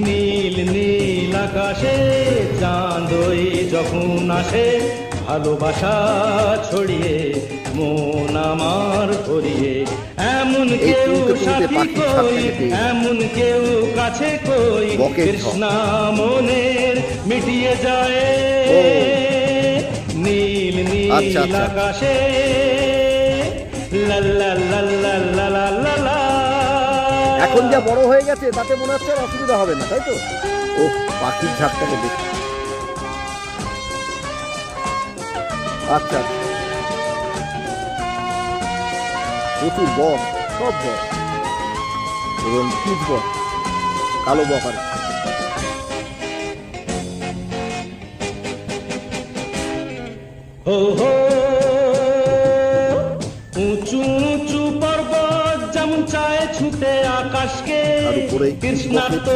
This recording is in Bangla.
নীল নীল আকাশে চাঁদই যখন আসে, ভালোবাসা ছড়িয়ে মন আমার ভরিয়ে, এমন কেউ সাথী কই, এমন কেউ কাছে কই, কৃষ্ণা মনের মিটিয়ে যায় নীল নীল আকাশে। লাল্লা লাল্লা লাল্লা লাল্লা। এখন যা বড় হয়ে গেছে তাতে মনে হচ্ছে আর অসুবিধা হবে না, তাই তো? ও পাখির ঝাঁকটাকে দেখি। আচ্ছা, প্রচুর বক, সব বক এবং পিচ বক, কালো বক আর হো হো উঁচু উঁচু পর্বত যেমন চায় ছুটে আকাশকে, কৃষ্ণা তো